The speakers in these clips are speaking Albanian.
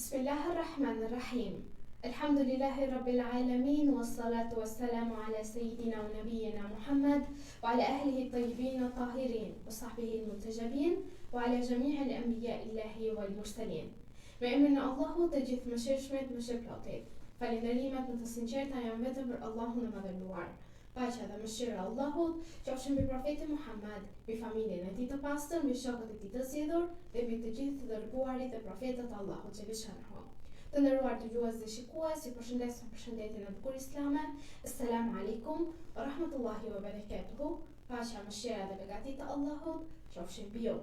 Bismillahirrahmanirrahim. Alhamdulillahi rabbil alamin wassalatu wassalamu ala sayyidina wa nabiyyina Muhammad wa ala ahlihi at-tayyibin at-tahirin wa sahbihi al-muntajabin wa ala jami'i al-anbiya'illahi wal mursalin. Me emrin e Allahut të gjithë mëshirshmit, mëshirplotit. Falënderimet më të sinqerta janë vetëm për Allahun e Madhëruar. Paqja dhe mëshira e Allahut qofshin mbi profetin Muhammad, mbi familjen e tij të pastër, mbi shokët e tij të zgjedhur dhe mbi të gjithë të dërguarit e profetët e Allahut xhaleshanhu. Të nderuar dëgjues dhe shikues, ju përshëndes me përshëndetjen e bukur islame. Assalamu alaikum wa rahmatullahi wa barakatuhu. Paqja, mëshira dhe begatit e Allahut qofshin mbi ju.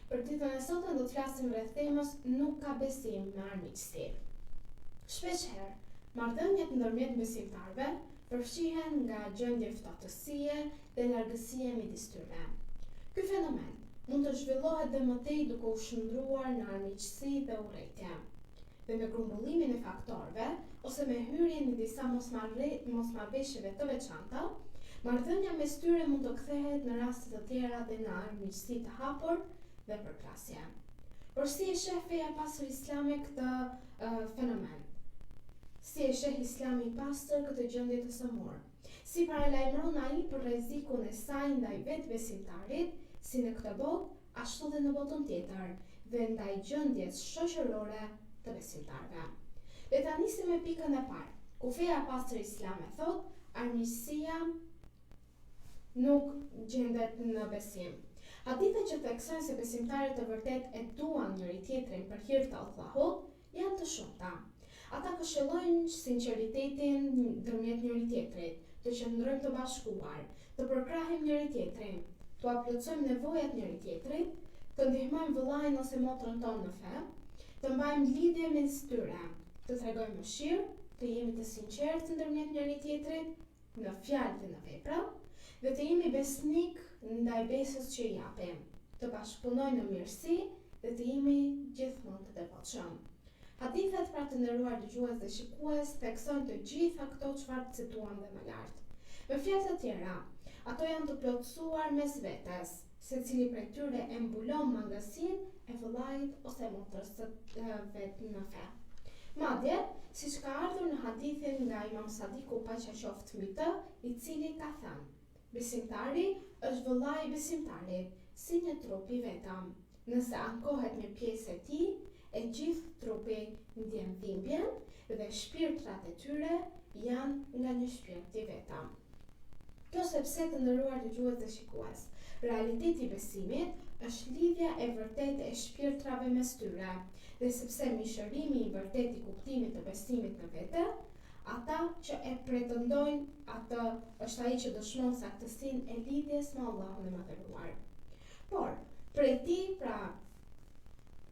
Për ditën e sotme do të flasim rreth temës nuk ka besim me armiqësi. Shpeshherë, marrëdhëniet ndërmjet besimtarëve përfshihen nga gjendje ftohtësie dhe largësie midis tyre. Ky fenomen mund të zhvillohet dhe mëtej duke u shndruar në armiqësi dhe urrejtje. Dhe me grumbullimin e faktorëve ose me hyrjen në disa mosmarrveshjeve të veçanta, marrëdhënia mes tyre mund të kthehet në raste të tjera dhe në armiqësi të hapur dhe përplasje. Por si e sheh feja pastër islame këtë fenomen? Si e sheh Islami i pastër këtë gjendje të sëmurë? Si paralajmëron ai për rrezikun e saj ndaj vetë besimtarit, si në këtë botë, ashtu dhe në botën tjetër, dhe ndaj gjendjes shoqërore të besimtarëve. Le ta nisim me pikën e parë, ku feja pastër islame thotë, armiqësia nuk gjendet në besim. Hadithet që theksojnë se besimtarët e vërtet e duan njëri tjetrin për hir të Allahut janë të shumta. Ata këshillojnë sinqeritetin ndërmjet njëri tjetrit, të qëndrojmë të bashkuar, të përkrahim njëri tjetrin, të plotësojmë nevojat njëri tjetrit, të ndihmojmë vëllain ose motrën tonë në fe, të mbajmë lidhje mes tyre, të tregojmë mëshirë, të jemi të sinqertë ndërmjet njëri tjetrit, në fjalë dhe në vepra, dhe të jemi besnik ndaj besës që i japim, të bashkëpunojmë në mirësi dhe të jemi gjithmonë të devotshëm. Hadithet, pra të nderuar dëgjues dhe shikues, theksojnë të gjitha këto çfarë cituam dhe më lart. Me fjalë të tjera, ato janë të plotësuar mes vetes, secili prej tyre e mbulon mangësinë e vëllait ose motrës së vet në fe. Madje, siç ka ardhur në hadithin nga Imam Sadiku paqja qoftë mbi të, i cili ka thënë: besimtari është vëllai i besimtarit, si një trup i vetëm. Nëse ankohet me pjesë e tij, e gjithë trupi ndjen dhimbjen dhe shpirtrat e tyre janë nga një shpirt i vetëm. Kjo sepse, të nderuar dëgjues dhe shikues, realiteti i besimit është lidhja e vërtetë e shpirtrave mes tyre, dhe sepse mishërimi i vërtetë i kuptimit të besimit në vete, ata që e pretendojnë atë është ai që dëshmon saktësinë e lidhjes me Allahun e Madhëruar. Por, prej tij, pra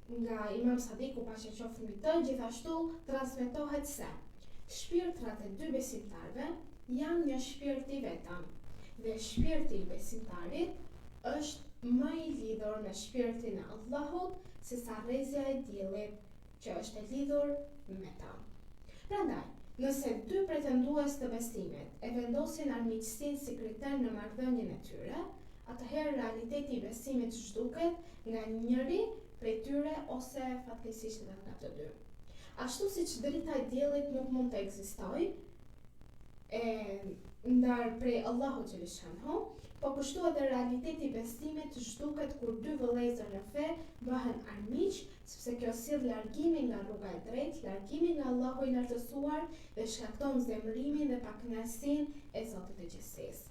nga Imam Sadiku paqja qoftë mbi të, gjithashtu transmetohet se shpirtrat e dy besimtarëve janë një shpirt i vetëm, dhe shpirti i besimtarit është më i lidhur me shpirtin e Allahut se sa rrezja e diellit që është e lidhur me ta. Prandaj, nëse dy pretendues të besimit e vendosin armiqësinë si kriter në marrëdhënien e tyre, atëherë realiteti i besimit zhduket nga njëri prej tyre ose fatkeqësisht edhe nga të dy. Ashtu siç drita e diellit nuk mund të ekzistojë ndar prej Allahut xhaleshanhu, po kështu edhe realiteti i besimit zhduket kur dy vëllezër në fe bëhen armiq, sepse kjo sill largimin nga rruga e drejtë, largimin nga Allahu i lartësuar dhe shkakton zemërimin dhe pakënaqësinë e Zotit të gjithësisë.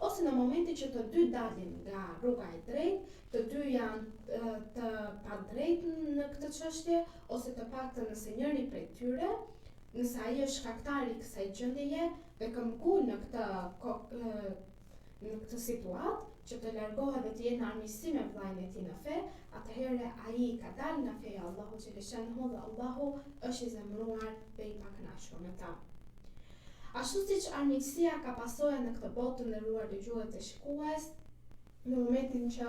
Ose në momentin që të dy dalin nga rruga e drejtë, të dy janë të padrejtë në këtë çështje, ose të paktën nëse njëri prej tyre, nëse ai është shkaktari i kësaj gjendjeje dhe këmbgul në këtë situatë, që të largohet dhe të jetë në armiqësi me vllain e tij në fe, atëherë ai ka dalë nga feja e Allahut xhaleshanhu dhe Allahu është i zemëruar dhe i pakënaqur me ta. Ashtu siç armiqësia ka pasojë në këtë botë, të nderuar dëgjues dhe shikues, në momentin që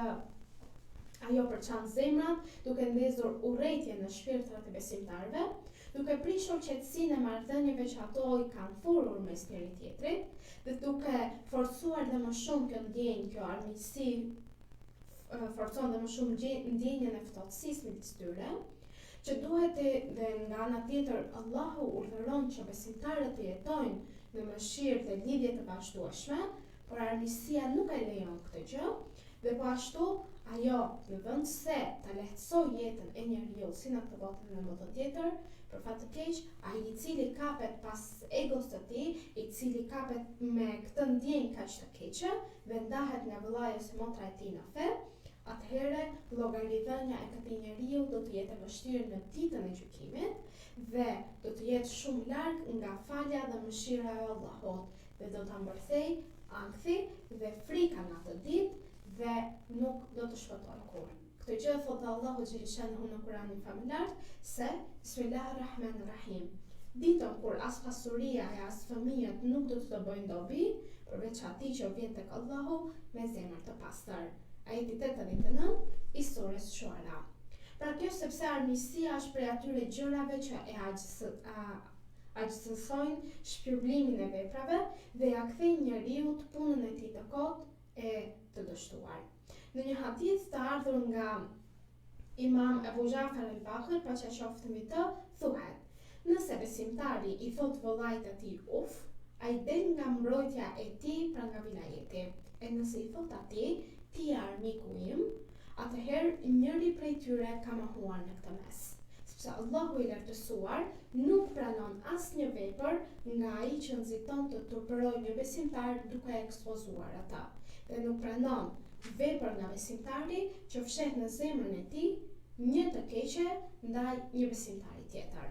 ajo përçan zemrat, duke ndezur urrejtje në shpirtrat e besimtarëve, duke prishur qetësinë e marrëdhënieve që ato i kanë thurur mes njëri tjetrit, dhe duke forcuar dhe më shumë kjo ndjenjë, kjo armiqësi forcon dhe më shumë ndjenjën e ftohtësisë midis tyre, që duhet dhe nga ana tjetër Allahu urdhëron që besimtarët të jetojnë në mëshirë dhe lidhje të vazhdueshme, por armiqësia nuk e lejon këtë gjë, dhe po ashtu ajo në vend se ta lehtësoj jetën e njeriu si në këtë botë dhe në botën tjetër, për fat të keq, ai i cili kapet pas egos të tij, i cili kapet me këtë ndjenjë kaq të keqe, dhe ndahet nga vëllai ose motra e tij në fe, atëherë llogaridhënia e këtij njeriu do të jetë e vështirë në ditën e gjykimit dhe do të jetë shumë larg nga falja dhe mëshira e Allahut dhe do ta mbërthej ankthi dhe frika në atë ditë dhe nuk do të shpëtojë kurrë. Këtë gjë thotë Allahu xhaleshanuhu në Kur'anin famullar se Bismillahirrahmanirrahim. Ditën kur as pasuria e as fëmijët nuk do të bëjnë dobi, përveç atij që vjen tek Allahu me zemër të pastër. Ajeti 89 i surës Shuara. Pra kjo sepse armiqësia është prej atyre gjërave që e agjësojnë shpërblimin e veprave dhe ja kthejnë njeriut punën e tij të kotë e të dështuar. Në një hadith të ardhur nga Imam Abu Ja'far al-Bakir, paqja qoftë mbi të, thuhet: nëse besimtari i thot vëllait të tij uf, ai del nga mbrojtja e tij pra nga vilajeti. E nëse i thot atij ti je armiku im, atëherë njëri prej tyre ka mohuar në këtë mes. Sepse Allahu i lartësuar nuk pranon asnjë vepër nga ai që nxiton të turpërojë një besimtar duke ekspozuar ata. Dhe nuk pranon vepër nga besimtari që fshet në zemrën e tij një të keqe ndaj një besimtari tjetër.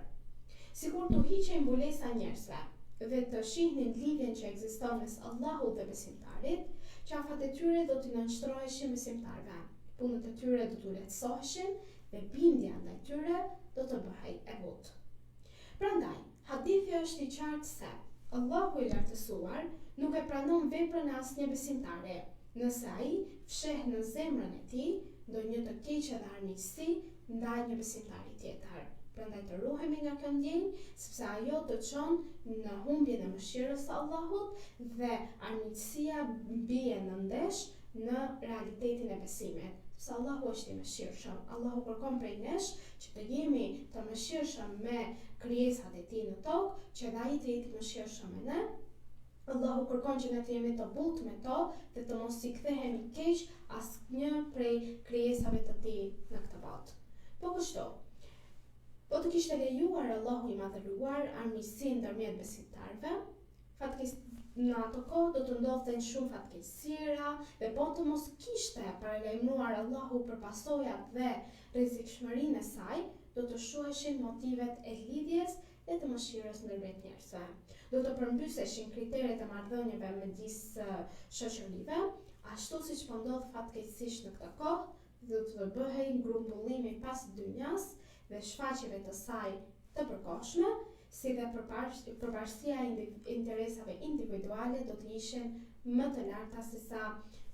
Sikur të hiqej mbulesa njerëzve dhe të shihnin lidhjen që ekziston mes Allahut dhe besimtarit, qafat e tyre do t'i nënshtroheshin besimtarve, punët e tyre do t'u lehtësoheshin dhe bindja ndaj tyre do të bëhej e butë. Prandaj, hadithi është i qartë se Allahu i lartësuar nuk e pranon veprën e asnjë besimtare, nëse ai fsheh në zemrën e tij ndonjë të keqe dhe armiqësi ndaj një besimtari tjetër. Prandaj të ruhemi nga kjo ndjenjë, sepse ajo të çon në humbjen e mëshirës së Allahut dhe armiqësia bie në ndesh në realitetin e besimit. Sepse Allahu është i mëshirshëm. Allahu kërkon prej nesh që të jemi të mëshirshëm me krijesat e tij në tokë, që dhe ai të jetë i mëshirshëm me ne. Allahu kërkon që ne të jemi të butë me to dhe të mos i kthehemi keq asnjë prej krijesave të tij në këtë botë. Po kështu, po të kishte lejuar Allahu i madhëruar armiqësinë ndërmjet besimtarëve, fatkeqësisht në ato kohë do të ndodhten shumë fatkeqësira dhe po të mos kishte paralajmëruar Allahu për pasojat dhe rrezikshmërinë e saj, do të shuheshin motivet e lidhjes dhe të mëshirës ndërmjet njerëzve. Do të përmbyseshin kriteret e marrëdhënieve midis shoqërive, ashtu siç po ndodh fatkeqësisht në këtë kohë, do të bëhej grumbullimi pas dynjas dhe shfaqjeve të saj të përkohshme, si dhe përparësia e interesave individuale do të ishin më të larta se sa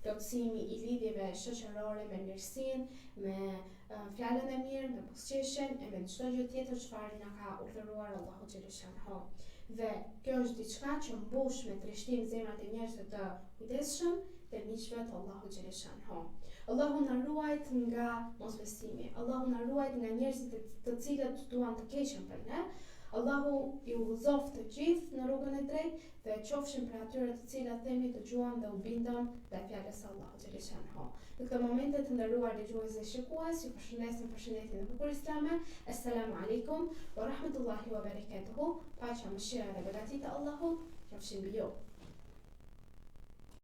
plotësimi i lidhjeve shoqërore me mirësinë, me fjalën e mirë, me buzëqeshjen e me çdo gjë tjetër çfarë na ka urdhëruar Allahu xhaleshanuhu. Dhe kjo është diçka që mbush me trishtim zemrat e njerëzve të kujdesshëm dhe miqve të Allahu xhaleshanuhu. Allahu na ruajt nga mosbesimi. Allahu na ruajt nga njerëzit të cilët duan të keqen për ne. Allahu i udhëzoft të gjithë në rrugën e drejtë dhe qofshin për atyre të cilët themi të gjuam dhe u bindëm dhe fjalës së Allahut xhaleshanuhu. Në këtë moment të nderuar dëgjues dhe shikues, ju përshëndesim përshëndetjen e bukur islame. Assalamu alaikum wa rahmatullahi wa barakatuhu. Paqja, mëshira dhe beqatia e Allahut qofshin mbi ju.